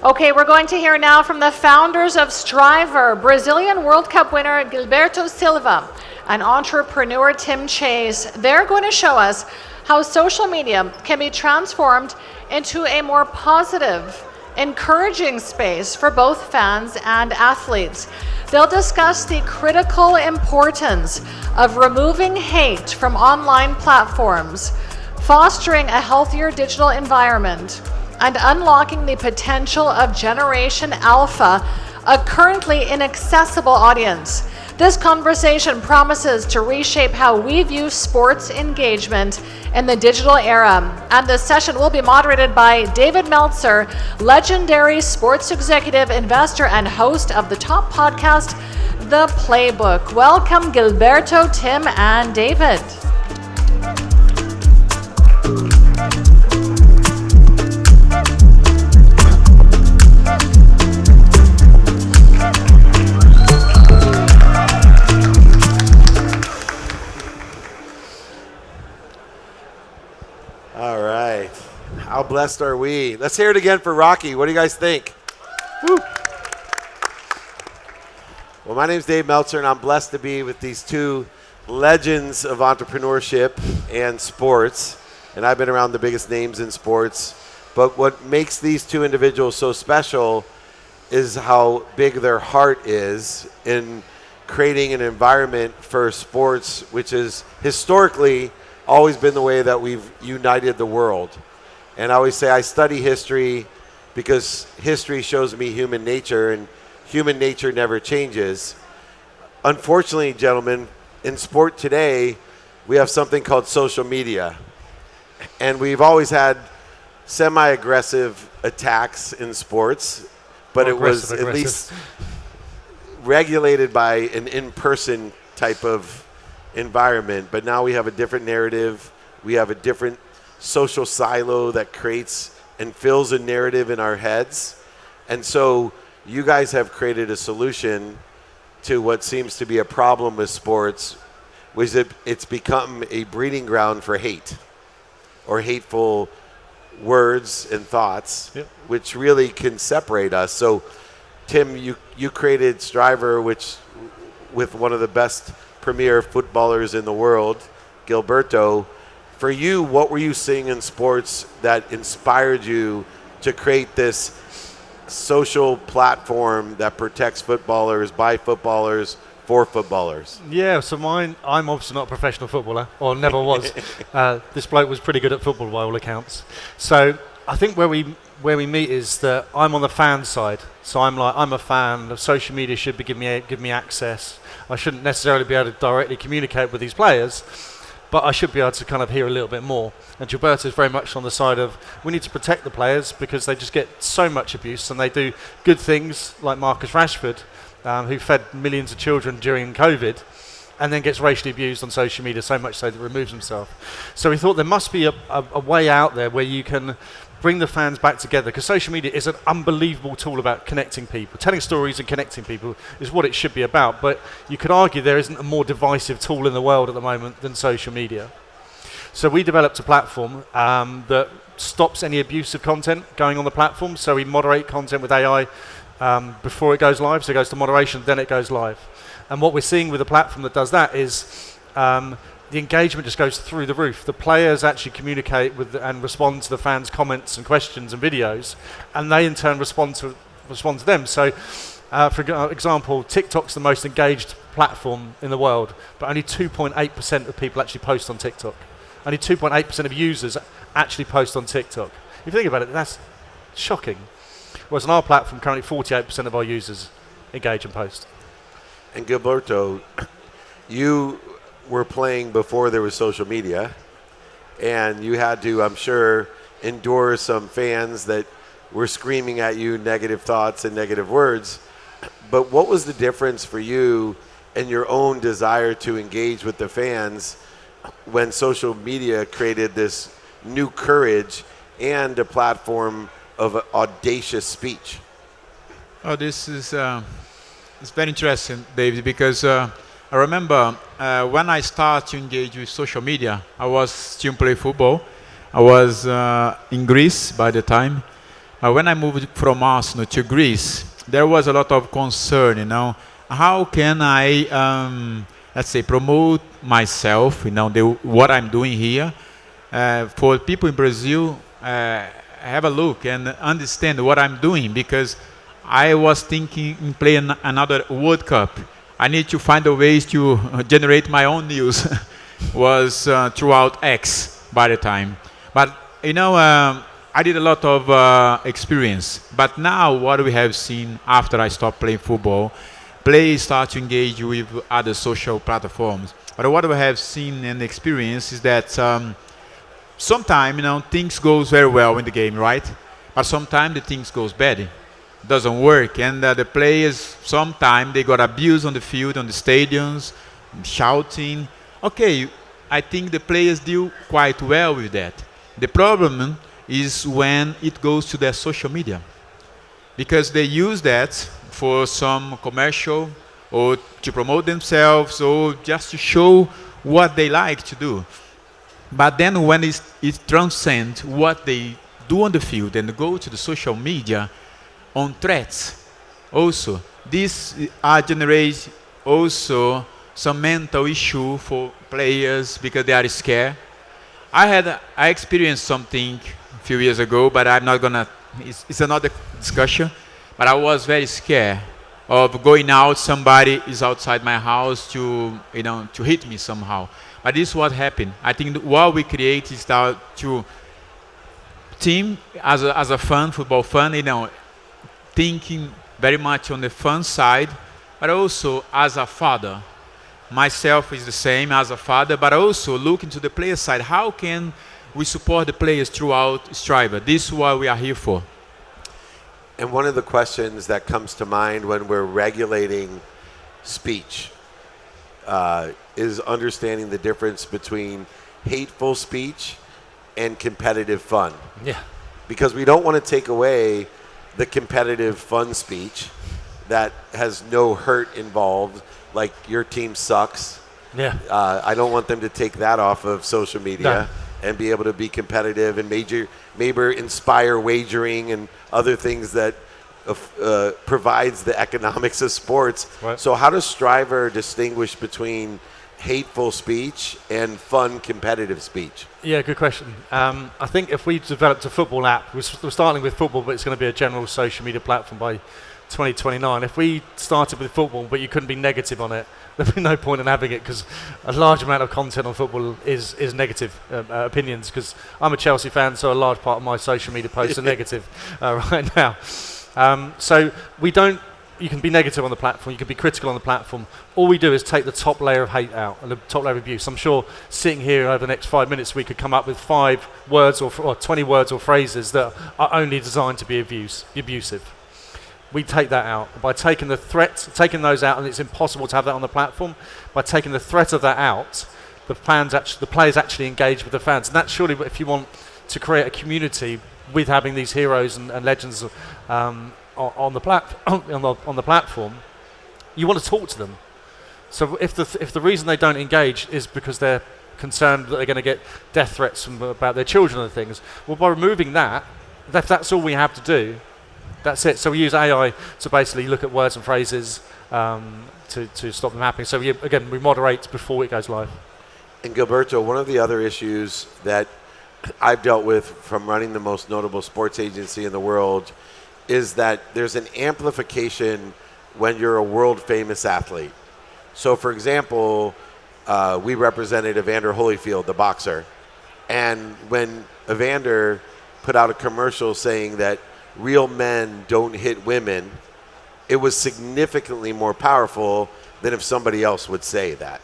Okay, we're going to hear now from the founders of Striver, Brazilian World Cup winner Gilberto Silva, and entrepreneur Tim Chase. They're going to show us how social media can be transformed into a more positive, encouraging space for both fans and athletes. They'll discuss the critical importance of removing hate from online platforms, fostering a healthier digital environment, and unlocking the potential of Generation Alpha, a currently inaccessible audience. This conversation promises to reshape how we view sports engagement in the digital era. And this session will be moderated by David Meltzer, legendary sports executive, investor, and host of the top podcast, ThePlaybook. Welcome, Gilberto, Tim, and David. All right. How blessed are we? Let's hear it again for Rocky. What do you guys think? Woo. Well, my name's Dave Meltzer, and I'm blessed to be with these two legends of entrepreneurship and sports. And I've been around the biggest names in sports. But what makes these two individuals so special is how big their heart is in creating an environment for sports, which is historically always been the way that we've united the world. And I always say I study history because history shows me human nature, and human nature never changes. Unfortunately, gentlemen, in sport today, we have something called social media. And we've always had semi-aggressive attacks in sports, but it was at least regulated by an in-person type of environment. But now we have a different narrative. We have a different social silo that creates and fills a narrative in our heads. And so you guys have created a solution to what seems to be a problem with sports, which it's become a breeding ground for hate or hateful words and thoughts, yep, which really can separate us. So Tim, you created Striver, which with one of the best premier footballers in the world, Gilberto. For you, what were you seeing in sports that inspired you to create this social platform that protects footballers, by footballers, for footballers? Yeah, so I'm obviously not a professional footballer, or never was. This bloke was pretty good at football by all accounts. So I think where we meet is that I'm on the fan side. So I'm a fan of social media should give me access. I shouldn't necessarily be able to directly communicate with these players, but I should be able to kind of hear a little bit more. And Gilberto is very much on the side of we need to protect the players because they just get so much abuse, and they do good things like Marcus Rashford, who fed millions of children during COVID, and then gets racially abused on social media so much so that he removes himself. So we thought there must be a way out there where you can bring the fans back together, because social media is an unbelievable tool about connecting people. Telling stories and connecting people is what it should be about, but you could argue there isn't a more divisive tool in the world at the moment than social media. So we developed a platform that stops any abusive content going on the platform. So we moderate content with AI before it goes live. So it goes to moderation, then it goes live. And what we're seeing with a platform that does that is the engagement just goes through the roof. The players actually communicate with and respond to the fans' comments and questions and videos, and they in turn respond to them. So, for example, TikTok's the most engaged platform in the world, but only 2.8% of people actually post on TikTok. Only 2.8% of users actually post on TikTok. If you think about it, that's shocking. Whereas on our platform, currently 48% of our users engage and post. And Gilberto, you were playing before there was social media, and you had to, I'm sure, endure some fans that were screaming at you negative thoughts and negative words. But what was the difference for you and your own desire to engage with the fans when social media created this new courage and a platform of audacious speech? Oh, this is it's very interesting, David, because I remember when I started to engage with social media, I was still playing football. I was in Greece by the time, when I moved from Arsenal to Greece, there was a lot of concern, how can I, let's say, promote myself, what I'm doing here, for people in Brazil, have a look and understand what I'm doing, because I was thinking in playing another World Cup. I need to find a ways to generate my own news. Was throughout X by the time. But, I did a lot of experience. But now what we have seen after I stopped playing football, players start to engage with other social platforms. But what we have seen and experienced is that sometimes, things goes very well in the game, right? But sometimes the things goes bad. Doesn't work. And the players, sometimes they got abused on the field, on the stadiums, shouting. Okay, I think the players deal quite well with that. The problem is when it goes to their social media, because they use that for some commercial or to promote themselves or just to show what they like to do. But then when it transcends what they do on the field and go to the social media on threats, also, this generates also some mental issue for players because they are scared. I experienced something a few years ago, but I'm not gonna. It's another discussion. But I was very scared of going out. Somebody is outside my house to hit me somehow. But this is what happened. I think what we create is to team as a fan, football fan, thinking very much on the fun side, but also as a father. Myself is the same as a father, but also looking to the player side. How can we support the players throughout Striver? This is what we are here for. And one of the questions that comes to mind when we're regulating speech is understanding the difference between hateful speech and competitive fun. Yeah. Because we don't want to take away the competitive fun speech that has no hurt involved, like your team sucks. Yeah. I don't want them to take that off of social media and be able to be competitive and maybe inspire wagering and other things that provides the economics of sports. Right. So how does Striver distinguish between hateful speech and fun competitive speech? Yeah, good question. I think if we developed a football app, we're starting with football, but it's going to be a general social media platform by 2029. If we started with football, but you couldn't be negative on it, there'd be no point in having it, because a large amount of content on football is negative opinions, because I'm a Chelsea fan, so a large part of my social media posts are negative right now. So you can be negative on the platform, you can be critical on the platform. All we do is take the top layer of hate out and the top layer of abuse. I'm sure sitting here over the next 5 minutes, we could come up with 5 words or 20 words or phrases that are only designed to be abusive. We take that out. By taking those out, and it's impossible to have that on the platform, by taking the threat of that out, the players actually engage with the fans. And that's surely, if you want to create a community with having these heroes and legends on the platform, you want to talk to them. So if the reason they don't engage is because they're concerned that they're going to get death threats about their children and things, well, by removing that, if that's all we have to do, that's it. So we use AI to basically look at words and phrases to stop them happening. So again, we moderate before it goes live. And Gilberto, one of the other issues that I've dealt with from running the most notable sports agency in the world is that there's an amplification when you're a world famous athlete. So for example, we represented Evander Holyfield, the boxer. And when Evander put out a commercial saying that real men don't hit women, it was significantly more powerful than if somebody else would say that.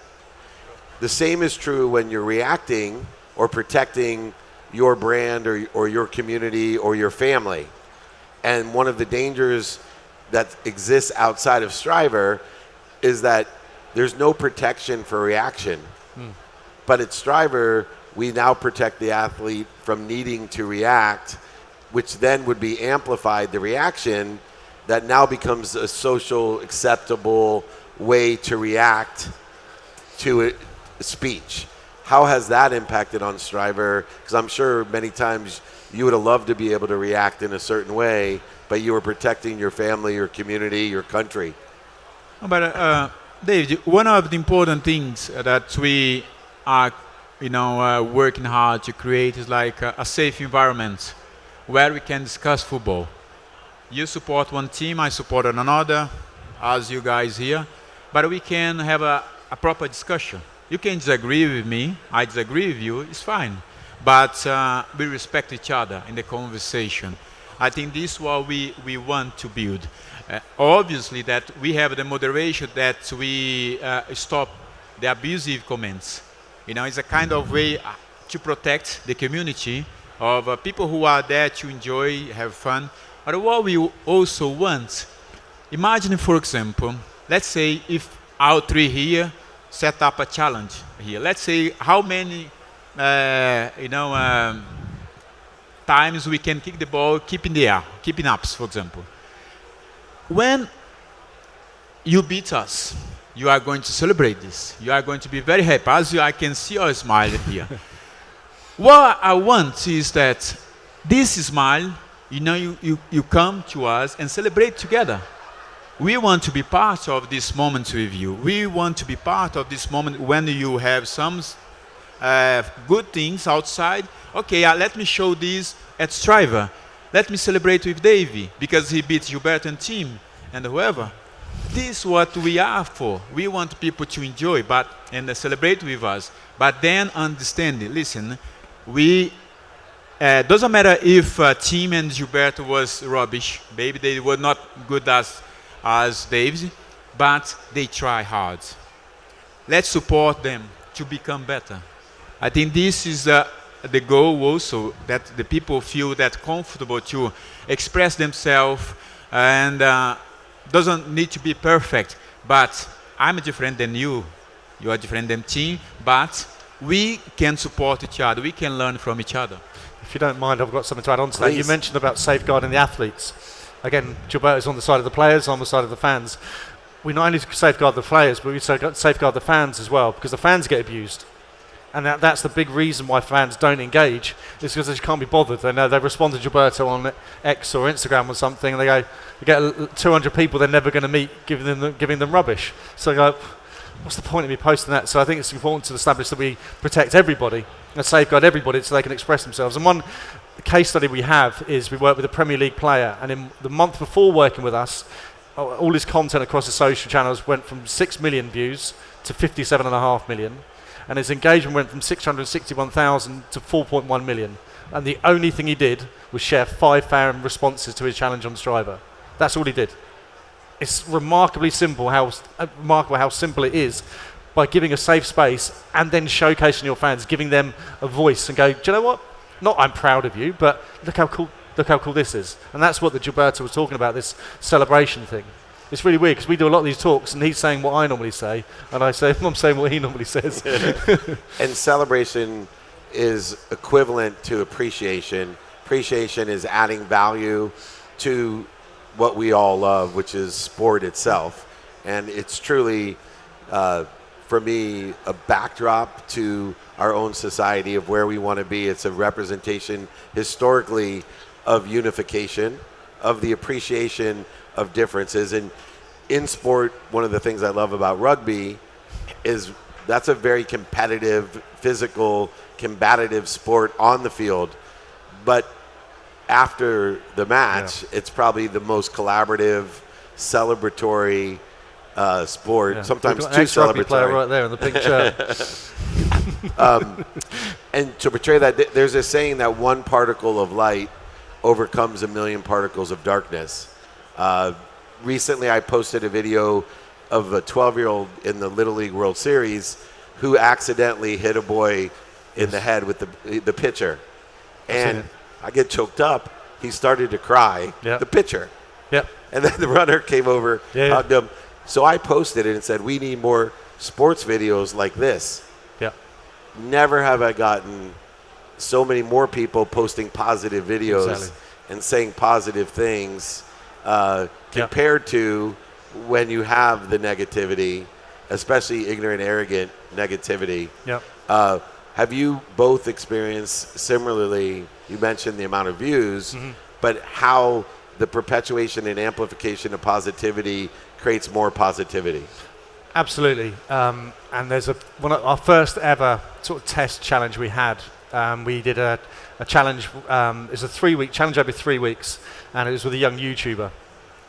The same is true when you're reacting or protecting your brand or your community or your family. And one of the dangers that exists outside of Striver is that there's no protection for reaction. But at Striver, we now protect the athlete from needing to react, which then would be amplified, the reaction that now becomes a social acceptable way to react to speech. How has that impacted on Striver? Because I'm sure many times you would have loved to be able to react in a certain way, but you were protecting your family, your community, your country. But David, one of the important things that we are, working hard to create is like a safe environment where we can discuss football. You support one team, I support another, as you guys here, but we can have a proper discussion. You can disagree with me, I disagree with you, it's fine. But we respect each other in the conversation. I think this is what we want to build. Obviously, that we have the moderation that we stop the abusive comments. It's a kind of way to protect the community of people who are there to enjoy, have fun. But what we also want, imagine, for example, let's say if our three here set up a challenge here. Let's say how many, times we can kick the ball, keep in the air, keeping ups, for example. When you beat us, you are going to celebrate this. You are going to be very happy. As I can see your smile here. What I want is that this smile, you come to us and celebrate together. We want to be part of this moment with you. We want to be part of this moment when you have some good things outside. Okay, let me show this at Striver. Let me celebrate with Davey because he beat Gilberto and team and whoever. This is what we are for. We want people to enjoy and celebrate with us. But then understand it. Listen, we doesn't matter if team and Gilberto was rubbish. Maybe they were not good as Dave's, but they try hard. Let's support them to become better. I think this is the goal also, that the people feel that comfortable to express themselves and doesn't need to be perfect. But I'm different than you. You are different than team, but we can support each other. We can learn from each other. If you don't mind, I've got something to add on to that. Please. You mentioned about safeguarding the athletes. Again, Gilberto's on the side of the players, on the side of the fans. We not only safeguard the players, but we safeguard the fans as well, because the fans get abused. And that's the big reason why fans don't engage, is because they can't be bothered. They know they respond to Gilberto on X or Instagram or something, and they get 200 people they're never going to meet giving them rubbish. So they go, what's the point of me posting that? So I think it's important to establish that we protect everybody and safeguard everybody so they can express themselves. And one case study we have is we work with a Premier League player, and in the month before working with us, all his content across the social channels went from 6 million views to 57.5 million, and his engagement went from 661,000 to 4.1 million. And the only thing he did was share 5 fan responses to his challenge on Striver. That's all he did. It's remarkably simple how simple it is, by giving a safe space and then showcasing your fans, giving them a voice and go, do you know what? Not I'm proud of you, but look how cool this is. And that's what the Gilberto was talking about, this celebration thing. It's really weird because we do a lot of these talks and he's saying what I normally say, and I'm saying what he normally says. And celebration is equivalent to appreciation. Appreciation is adding value to what we all love, which is sport itself. And it's truly, for me, a backdrop to our own society of where we want to be. It's a representation historically of unification, of the appreciation of differences. And in sport, one of the things I love about rugby is that's a very competitive, physical, combative sport on the field. But after the match, it's probably the most collaborative, celebratory sport. Yeah. Sometimes too ex-rugby celebratory. player right there in the pink shirt. And to portray that, there's a saying that one particle of light overcomes a million particles of darkness. Recently, I posted a video of a 12-year-old in the Little League World Series who accidentally hit a boy in the head with the pitcher. And I get choked up. He started to cry, the pitcher. Yep. And then the runner came over, hugged him. So I posted it and said, we need more sports videos like this. Yeah. Never have I gotten so many more people posting positive videos and saying positive things compared to when you have the negativity, especially ignorant, arrogant negativity. Yep. Have you both experienced similarly? You mentioned the amount of views, but how the perpetuation and amplification of positivity creates more positivity. Absolutely. And there's one of our first ever sort of test challenge we had. We did a challenge. It's a 3-week challenge over 3 weeks, and it was with a young YouTuber.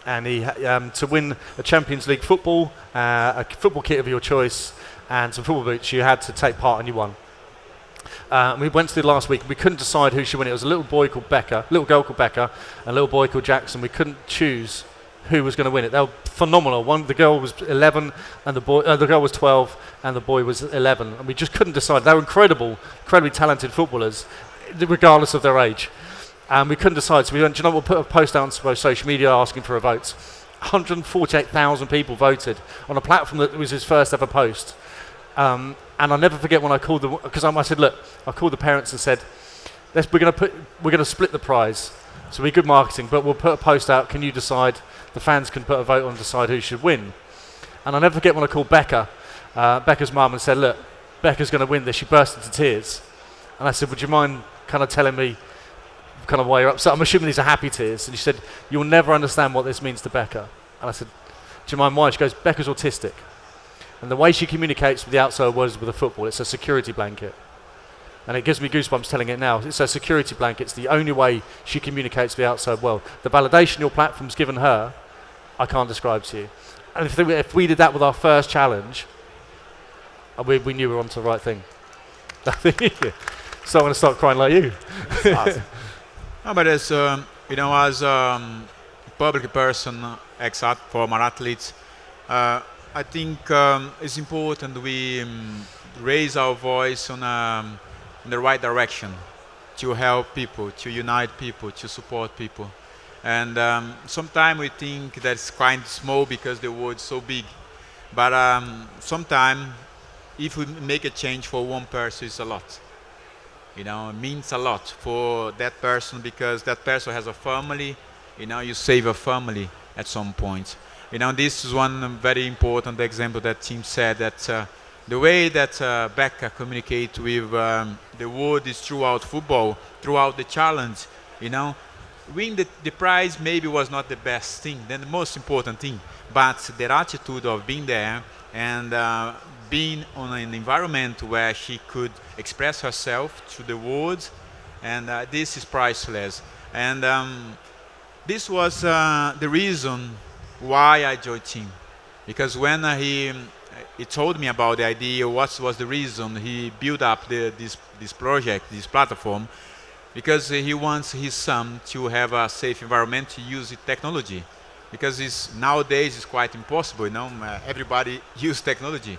And he to win a Champions League football, a football kit of your choice, and some football boots, you had to take part, and you won. We went to the last week. We couldn't decide who should win. It was a little girl called Becca, and a little boy called Jackson. We couldn't choose who was going to win it. They were phenomenal. The girl was 11, and the girl was 12, and the boy was 11. And we just couldn't decide. They were incredibly talented footballers, regardless of their age. And we couldn't decide. So we went, do you know what, we'll put a post out on social media asking for a vote. 148,000 people voted on a platform that was his first ever post. And I'll never forget when I called them, because I said, look, I called the parents and said, we're going to split the prize. So we're good marketing, but we'll put a post out. Can you decide? The fans can put a vote on and decide who should win. And I'll never forget when I called Becca's mum, and said, look, Becca's going to win this. She burst into tears. And I said, would you mind kind of telling me kind of why you're upset? I'm assuming these are happy tears. And she said, you'll never understand what this means to Becca. And I said, do you mind why? She goes, Becca's autistic. And the way she communicates with the outside world is with a football. It's a security blanket. And it gives me goosebumps telling it now. It's a security blanket. It's the only way she communicates with the outside world. The validation your platform's given her, I can't describe to you. And if we did that with our first challenge, we knew we were onto the right thing. So I'm going to start crying like you. Awesome. No, but as as public person, former athletes, I think it's important we raise our voice in the right direction to help people, to unite people, to support people. And sometimes we think that's quite small because the world is so big. But sometimes if we make a change for one person, it's a lot. It means a lot for that person, because that person has a family. You save a family at some point. This is one very important example that Tim said, that the way that Becca communicates with the world is throughout football, throughout the challenge. Win the prize maybe was not the best thing, then the most important thing, but the attitude of being there and being on an environment where she could express herself to the world, and this is priceless. And this was the reason why I joined Tim, because when he told me about the idea, what was the reason he built up this project, this platform, because he wants his son to have a safe environment to use technology, because nowadays it's quite impossible. Everybody uses technology,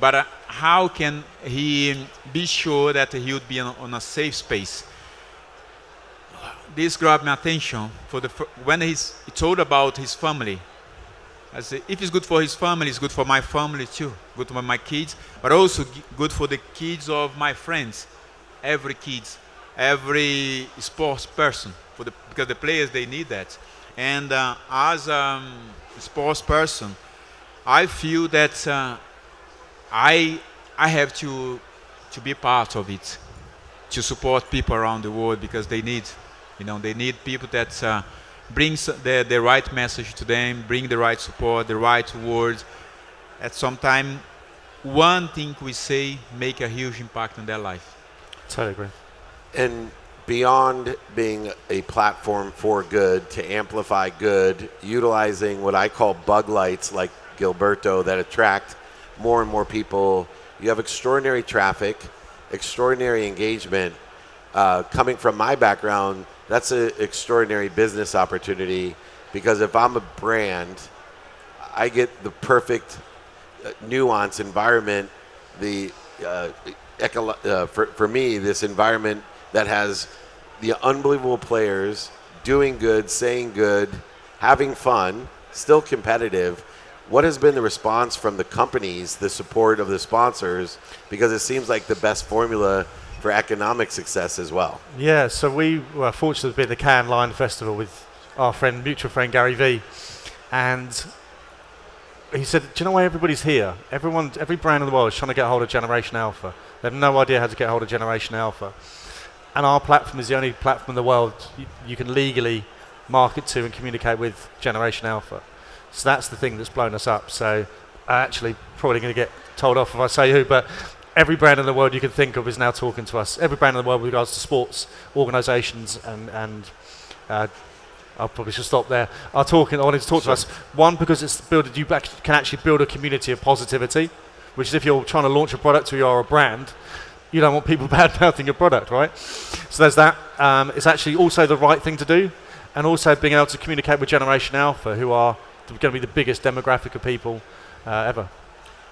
but how can he be sure that he would be on a safe space? This grabbed my attention when he told about his family. I said, if it's good for his family, it's good for my family too, good for my kids, but also good for the kids of my friends, every sports person, because the players, they need that. And as a sports person, I feel that I have to be part of it, to support people around the world, because they need people that brings the right message to them, bring the right support, the right words. At some time, one thing we say make a huge impact on their life. Totally agree. And beyond being a platform for good, to amplify good, utilizing what I call bug lights like Gilberto that attract more and more people, you have extraordinary traffic, extraordinary engagement. Coming from my background, that's an extraordinary business opportunity, because if I'm a brand, I get the perfect nuance environment, for me, this environment that has the unbelievable players doing good, saying good, having fun, still competitive. What has been the response from the companies, the support of the sponsors? Because it seems like the best formula for economic success as well. Yeah, so we were fortunate to be at the Cannes Lion Festival with our mutual friend Gary Vee, and he said, do you know why everybody's here? Every brand in the world is trying to get hold of Generation Alpha. They have no idea how to get hold of Generation Alpha. And our platform is the only platform in the world you can legally market to and communicate with Generation Alpha. So that's the thing that's blown us up. So I actually probably going to get told off if I say who, but every brand in the world you can think of is now talking to us. Every brand in the world with regards to sports organisations and I probably should stop there. I wanted to talk to us. One, because you can actually build a community of positivity, which is if you're trying to launch a product or you're a brand, you don't want people bad-mouthing your product, right? So there's that. It's actually also the right thing to do, and also being able to communicate with Generation Alpha, who are going to be the biggest demographic of people ever.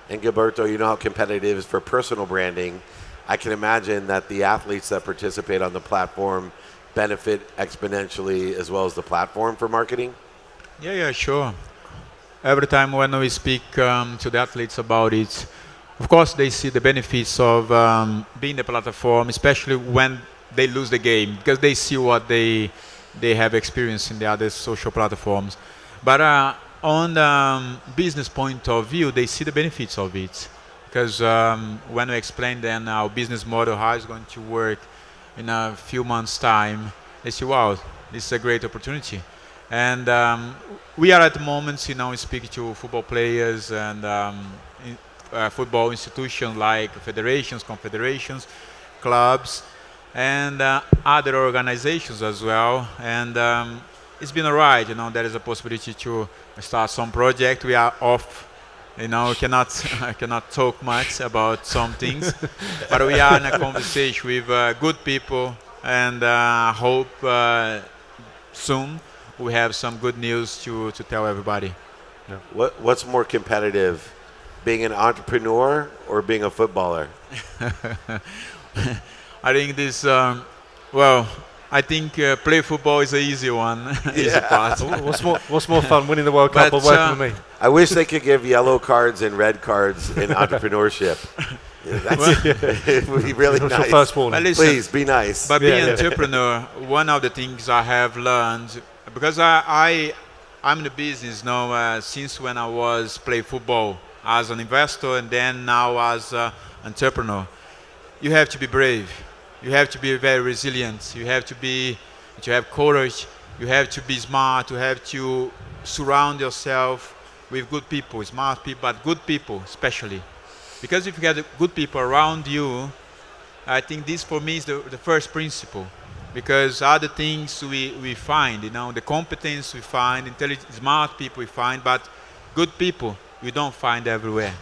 And Gilberto, you know how competitive it is for personal branding. I can imagine that the athletes that participate on the platform benefit exponentially as well as the platform for marketing? Yeah, sure. Every time when we speak to the athletes about it, of course they see the benefits of being the platform, especially when they lose the game, because they see what they have experienced in the other social platforms. But on the business point of view, they see the benefits of it, because when we explain then our business model, how it's going to work in a few months' time, they say, wow, this is a great opportunity. And we are at the moment, speaking to football players and football institutions like federations, confederations, clubs, and other organizations as well. And it's been all right, there is a possibility to start some project. We are off. I cannot talk much about some things, but we are in a conversation with good people, and hope soon we have some good news to tell everybody. Yeah. What's more competitive, being an entrepreneur or being a footballer? I think this. I think play football is an easy one. Easy part. What's more fun, winning the World Cup or working with me? I wish they could give yellow cards and red cards in entrepreneurship. It would be really nice. First warning. Listen, please be nice. But being an entrepreneur, one of the things I have learned, because I'm in the business now since when I was play football as an investor and then now as an entrepreneur. You have to be brave. You have to be very resilient. You have to have courage. You have to be smart. You have to surround yourself with good people, smart people, but good people especially. Because if you get good people around you, I think this for me is the first principle. Because other things we find, the competence we find, intelligent, smart people we find, but good people we don't find everywhere.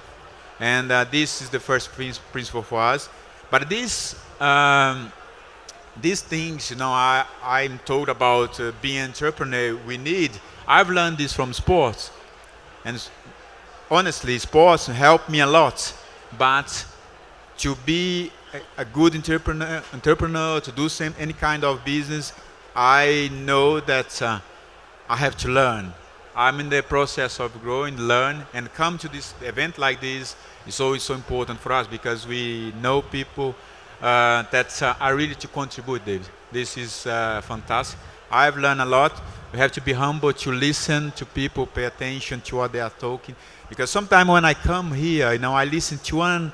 And this is the first principle for us. But these things, I'm told about being an entrepreneur, I've learned this from sports. And honestly, sports helped me a lot. But to be a good entrepreneur, to do any kind of business, I know that I have to learn. I'm in the process of growing, learn, and come to this event like this is always so important for us because we know people that are ready to contribute, David. This is fantastic. I've learned a lot. We have to be humble to listen to people, pay attention to what they are talking. Because sometimes when I come here, I listen to one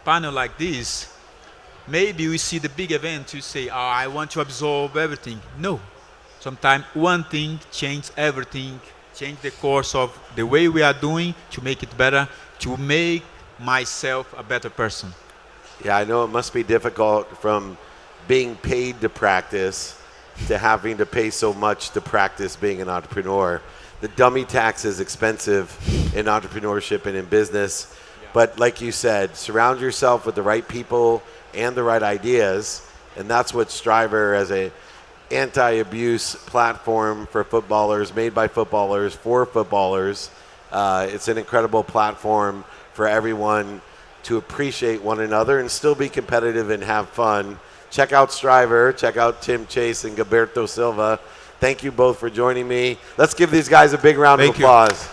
panel like this, maybe we see the big event, you say, I want to absorb everything. No. Sometimes one thing changes everything, change the course of the way we are doing to make it better, to make myself a better person. Yeah, I know it must be difficult from being paid to practice to having to pay so much to practice being an entrepreneur. The dummy tax is expensive in entrepreneurship and in business. Yeah. But like you said, surround yourself with the right people and the right ideas. And that's what Striver, as a anti-abuse platform for footballers, made by footballers, for footballers. It's an incredible platform for everyone to appreciate one another and still be competitive and have fun. Check out Striver, check out Tim Chase and Gilberto Silva. Thank you both for joining me. Let's give these guys a big round of applause.